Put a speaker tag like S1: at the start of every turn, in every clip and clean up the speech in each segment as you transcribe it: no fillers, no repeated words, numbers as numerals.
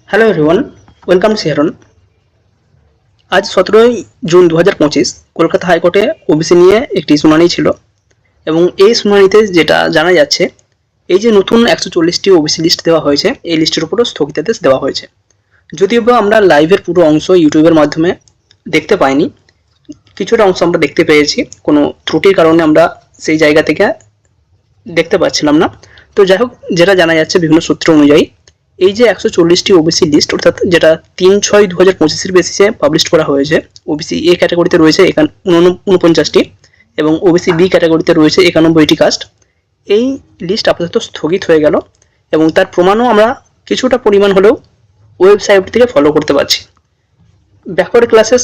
S1: Hello everyone, welcome শেহরন। আজ 17 June 2025 Kolkata হাইকোর্টে OBC নিয়ে একটি শুনানি ছিল এবং এই শুনানিতে যেটা জানা যাচ্ছে, এই যে নতুন 140টি ওবিসি লিস্ট দেওয়া হয়েছে, এই লিস্টের উপরও স্থগিতাদেশ দেওয়া হয়েছে। যদিও বা আমরা লাইভের পুরো অংশ ইউটিউবের মাধ্যমে দেখতে পাইনি, কিছুটা অংশ আমরা দেখতে পেয়েছি। কোনো ত্রুটির কারণে আমরা সেই জায়গা থেকে দেখতে পাচ্ছিলাম না। তো যাই হোক, যেটা জানা যাচ্ছে বিভিন্ন সূত্র অনুযায়ী, এই যে 140টি ওবিসি লিস্ট, অর্থাৎ যেটা 3/6/2025 বেসিসে পাবলিশ করা হয়েছে, ওবিসি এ ক্যাটাগরিতে রয়েছে 49টি এবং ওবিসি বি ক্যাটাগরিতে রয়েছে 91টি কাস্ট। এই লিস্ট আপাতত স্থগিত হয়ে গেল এবং তার প্রমাণও আমরা কিছুটা পরিমাণ হলেও ওয়েবসাইট থেকে ফলো করতে পারছি। ব্যাকওয়ার্ড ক্লাসেস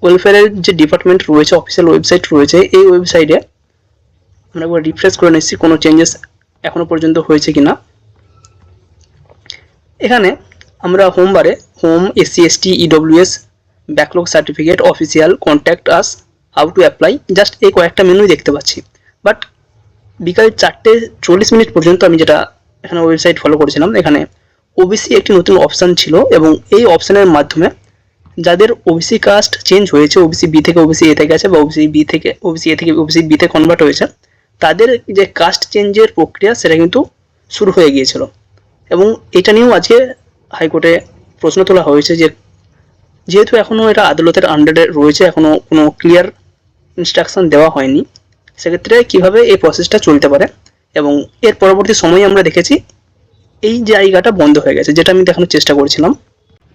S1: ওয়েলফেয়ারের যে ডিপার্টমেন্ট রয়েছে, অফিসিয়াল ওয়েবসাইট রয়েছে, এই ওয়েবসাইটে আমরা একবার রিফ্রেশ করে নিচ্ছি কোনো চেঞ্জেস এখনো পর্যন্ত হয়েছে কিনা। এখানে আমরা হোমবারে home, SC ST EWS, backlog certificate, official, contact us, how to apply, just এই কয়েকটা মেনুই দেখতে পাচ্ছি। বাট বিকাল 4:40 পর্যন্ত আমি যেটা এখানে ওয়েবসাইট ফলো করেছিলাম, এখানে ওবিসি একটি নতুন অপশান ছিল এবং এই অপশানের মাধ্যমে যাদের ওবিসি কাস্ট চেঞ্জ হয়েছে, ওবিসি বি থেকে ওবিসি এতে গেছে বা ওবিসি বি থেকে ওবিসি এ থেকে ওবিসি বিতে কনভার্ট হয়েছে, তাদের যে কাস্ট চেঞ্জের প্রক্রিয়া সেটা কিন্তু শুরু হয়ে গিয়েছিল। এবং এটা নিয়েও আজকে হাইকোর্টে প্রশ্ন তোলা হয়েছে যে যেহেতু এখনও এটা আদালতের আন্ডারে রয়েছে, এখনও কোনো ক্লিয়ার ইনস্ট্রাকশন দেওয়া হয়নি, সেক্ষেত্রে কীভাবে এই প্রসেসটা চলতে পারে। এবং এর পরবর্তী সময়ে আমরা দেখেছি এই জায়গাটা বন্ধ হয়ে গেছে, যেটা আমি দেখানোর চেষ্টা করেছিলাম।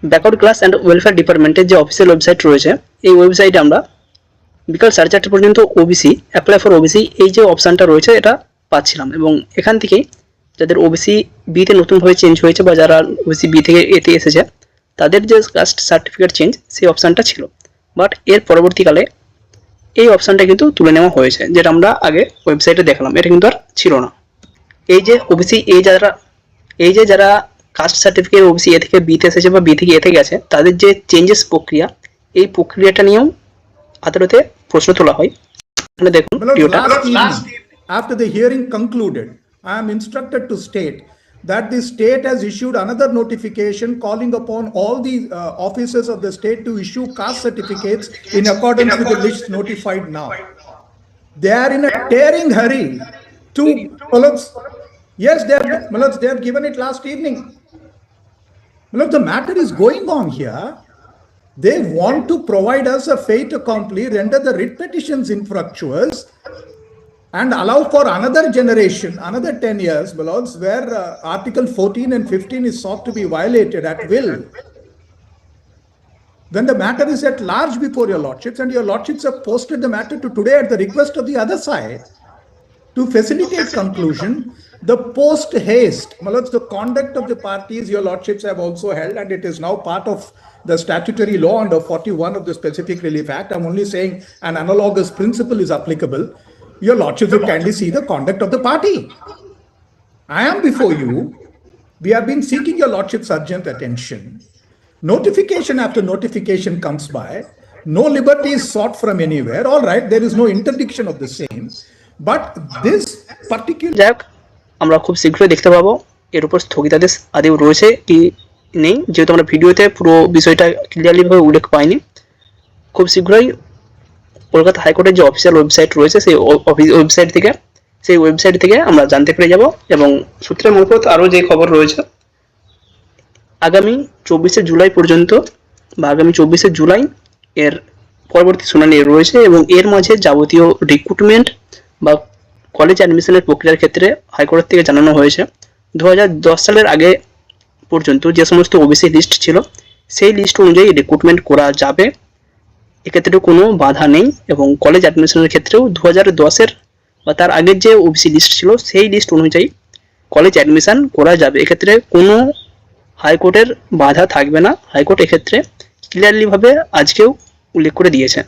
S1: ব্যাকওয়ার্ড ক্লাস অ্যান্ড ওয়েলফেয়ার ডিপার্টমেন্টের যে অফিসিয়াল ওয়েবসাইট রয়েছে, এই ওয়েবসাইটে আমরা বিকাল 4:30 পর্যন্ত ওবিসি অ্যাপ্লাই ফর ওবিসি এই যে অপশানটা রয়েছে এটা পাচ্ছিলাম এবং এখান থেকেই যাদের ওবিসি বিতে নতুনভাবে চেঞ্জ হয়েছে বা যারা ওবিসি বি থেকে এতে এসেছে, তাদের যে কাস্ট সার্টিফিকেট চেঞ্জ সেই অপশানটা ছিল। বাট এর পরবর্তীকালে এই অপশানটা কিন্তু তুলে নেওয়া হয়েছে, যেটা আমরা আগে ওয়েবসাইটে দেখলাম, এটা কিন্তু আর ছিল না। এই যে ওবিসি যারা কাস্ট সার্টিফিকেট ওবিসি এ থেকে বিতে এসেছে বা বি থেকে এতে গেছে, তাদের যে চেঞ্জেস প্রক্রিয়া, এই প্রক্রিয়াটা নিয়েও আদালতে প্রশ্ন তোলা হয়। এখানে দেখুন ভিডিওটা।
S2: After the hearing concluded, I am instructed to state that the state has issued another notification calling upon all the officers of the state to issue caste certificates in accordance with the list notified now. They are in a tearing hurry to, yes, they have given it last evening. The matter is going on here. They want to provide us a fait accompli, render the writ petitions infructuous, and allow for another generation, another 10 years, belows, where Article 14 and 15 is sought to be violated at will. When the matter is at large before your lordships, and your lordships have posted the matter to today at the request of the other side, to facilitate conclusion, the post haste, the conduct of the parties your lordships have also held, and it is now part of the statutory law under 41 of the Specific Relief Act. I'm only saying an analogous principle is applicable. Your lordships will kindly see the conduct of the party. I am before you. We have been seeking your lordship's urgent attention. Notification after notification comes by. No liberty is sought from anywhere. All right, there is no interdiction of the same. But this particular...
S1: যাক, আমরা খুব শীঘ্রই দেখতে পাবো এর উপর স্থগিতাদেশ আদেও রয়েছে কি নেই, যেহেতু আমরা ভিডিওতে পুরো বিষয়টা ক্লিয়ারলিভাবে উল্লেখ পাইনি। খুব শীঘ্রই কলকাতা হাইকোর্টের যে অফিসিয়াল ওয়েবসাইট রয়েছে সেই ওয়েবসাইট থেকে আমরা জানতে পেরে যাব। এবং সূত্রের মারফত আরও যে খবর রয়েছে, আগামী 24শে জুলাই পর্যন্ত বা আগামী 24শে জুলাই এর পরবর্তী শুনানি রয়েছে এবং এর মাঝে যাবতীয় রিক্রুটমেন্ট বা কলেজ অ্যাডমিশনের প্রক্রিয়ার ক্ষেত্রে হাইকোর্ট থেকে জানানো হয়েছে 2010 সালের আগে পর্যন্ত যে সমস্ত ওবিসি লিস্ট ছিল সেই লিস্ট অনুযায়ী রিক্রুটমেন্ট করা যাবে, এক্ষেত্রে কোনো বাধা নেই। এবং কলেজ অ্যাডমিশনের ক্ষেত্রেও 2010-এর বা তার আগের যে ওবিসি লিস্ট ছিল সেই লিস্ট অনুযায়ী কলেজ অ্যাডমিশন করা যাবে, এক্ষেত্রে কোনো হাইকোর্টের বাধা থাকবে না। হাইকোর্ট এক্ষেত্রে ক্লিয়ারলিভাবে আজকেও উল্লেখ করে দিয়েছে।